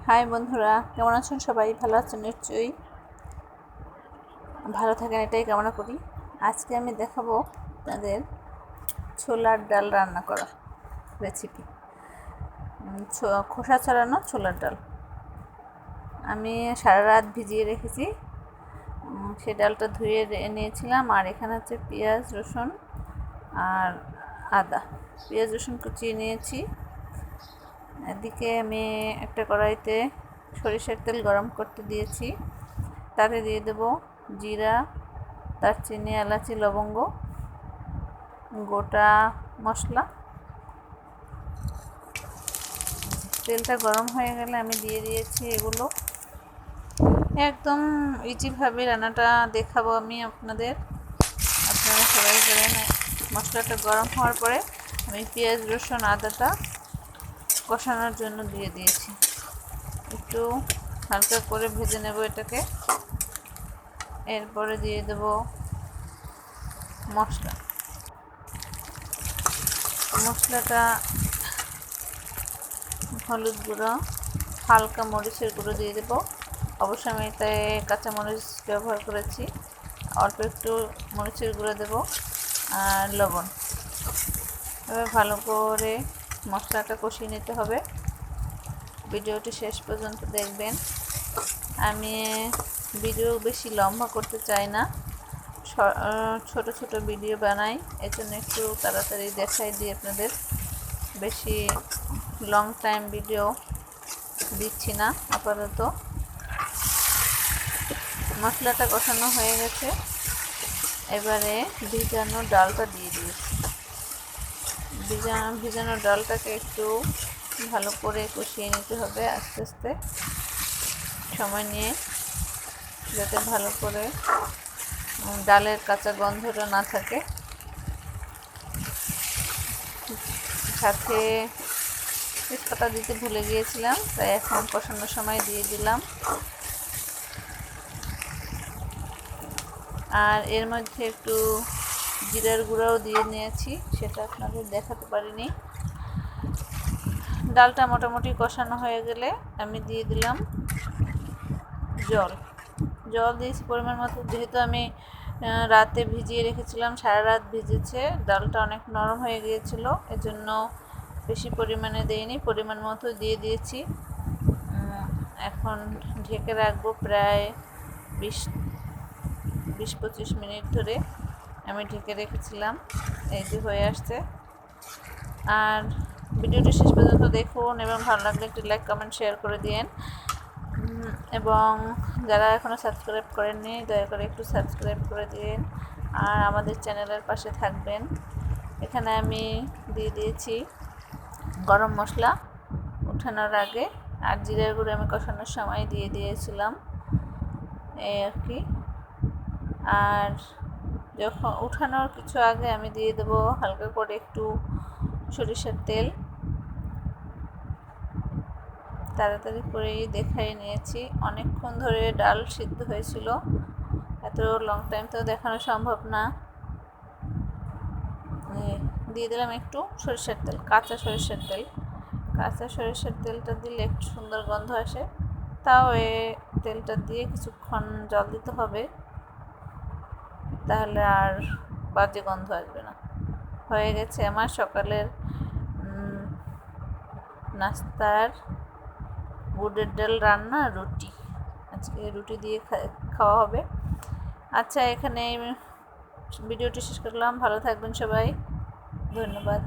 High বন্ধুরা, কেমন আছেন সবাই? ভালো আছেন নিশ্চয়ই। ভালো থাকেন এটাই কামনা করি। আজকে আমি দেখাবো তাদের ছোলার ডাল রান্না করা রেসিপি। খোসা ছাড়ানো ছোলার ডাল আমি সারা রাত ভিজিয়ে রেখেছি। সেই ডালটা ধুয়ে নিয়েছিলাম। আর এখানে হচ্ছে পেঁয়াজ রসুন আর আদা, পেঁয়াজ রসুন কুচিয়ে নিয়েছি। এদিকে আমি একটা কড়াইতে সরিষার তেল গরম করতে দিয়েছি। তাতে দিয়ে দেব জিরা, দারচিনি, এলাচি, লবঙ্গ, গোটা মশলা। তেলটা গরম হয়ে গেলে আমি দিয়ে দিয়েছি এগুলো। একদম ইজিভাবে রান্নাটা দেখাবো আমি আপনাদের, আপনারা সবাই জানেন। মশলাটা গরম হওয়ার পরে আমি পেঁয়াজ রসুন আদাটা কষানোর জন্য দিয়ে দিয়েছি। একটু হালকা করে ভেজে নেব এটাকে। এরপরে দিয়ে দেব মশলাটা হলুদ গুঁড়ো, হালকা মরিচের গুঁড়ো দিয়ে দেব। অবশ্যই আমি এতে কাঁচা মরিচ ব্যবহার করেছি। অল্প একটু মরিচের গুঁড়ো দেব আর লবণ। এবার ভালো করে মশলাটা কষিয়ে নিতে হবে। ভিডিওটি শেষ পর্যন্ত দেখবেন। আমি ভিডিও বেশি লম্বা করতে চাই না, ছোট ছোট ভিডিও বানাই, এর জন্য একটু তাড়াতাড়ি দেখাই দিই আপনাদের। বেশি লং টাইম ভিডিও দিচ্ছি না আপাতত। মশলাটা কষানো হয়ে গেছে। এবারে ভিজানো ডালটা দিয়ে দিয়েছি। ভিজানো ডালটাকে একটু ভালো করে কষিয়ে নিতে হবে আস্তে আস্তে সময় নিয়ে, যাতে ভালো করে ডালের কাঁচা গন্ধটা না থাকে। সাথে তেজপাতা দিতে ভুলে গিয়েছিলাম, তাই এখন কষানোর সময় দিয়ে দিলাম। আর এর মধ্যে একটু জিরার গুঁড়াও দিয়ে নিয়েছি, সেটা আপনাদের দেখাতে পারিনি। ডালটা মোটামুটি কষানো হয়ে গেলে আমি দিয়ে দিলাম জল দিয়েছি পরিমাণ মতো। যেহেতু আমি রাতে ভিজিয়ে রেখেছিলাম, সারা রাত ভিজেছে, ডালটা অনেক নরম হয়ে গিয়েছিল, এজন্য বেশি পরিমাণে দেইনি, পরিমাণ মতো দিয়ে দিয়েছি। এখন ঢেকে রাখবো প্রায় 20-25 মিনিট ধরে আমি ঢেকে রেখেছিলাম। এই যে হয়ে আসছে। আর ভিডিওটি শেষ পর্যন্ত দেখুন এবং ভালো লাগলে একটি লাইক কমেন্ট শেয়ার করে দিন। এবং যারা এখনও সাবস্ক্রাইব করেননি দয়া করে একটু সাবস্ক্রাইব করে দিন আর আমাদের চ্যানেলের পাশে থাকবেন। এখানে আমি দিয়ে দিয়েছি গরম মশলা উঠানোর আগে, আর জিরার গুঁড়ো আমি কষানোর সময় দিয়ে দিয়েছিলাম, এই আর কি। আর যখন উঠানোর কিছু আগে আমি দিয়ে দেবো হালকা করে একটু সরিষার তেল। তাড়াতাড়ি করেই দেখাই নিয়েছি, অনেকক্ষণ ধরে ডাল সিদ্ধ হয়েছিল, এত লং টাইম তো দেখানো সম্ভব না। দিয়ে দিলাম একটু সরিষার তেল, কাঁচা সরিষার তেলটা দিলে একটু সুন্দর গন্ধ আসে। তাও তেলটা দিয়ে কিছুক্ষণ জল দিতে হবে, তাহলে আর বাজে গন্ধ আসবে না। হয়ে গেছে আমার সকালের নাস্তার বুটের ডাল রান্না, রুটি। আজকে রুটি দিয়ে খাওয়া হবে। আচ্ছা, এখানে ভিডিওটি শেষ করলাম। ভালো থাকবেন সবাই, ধন্যবাদ।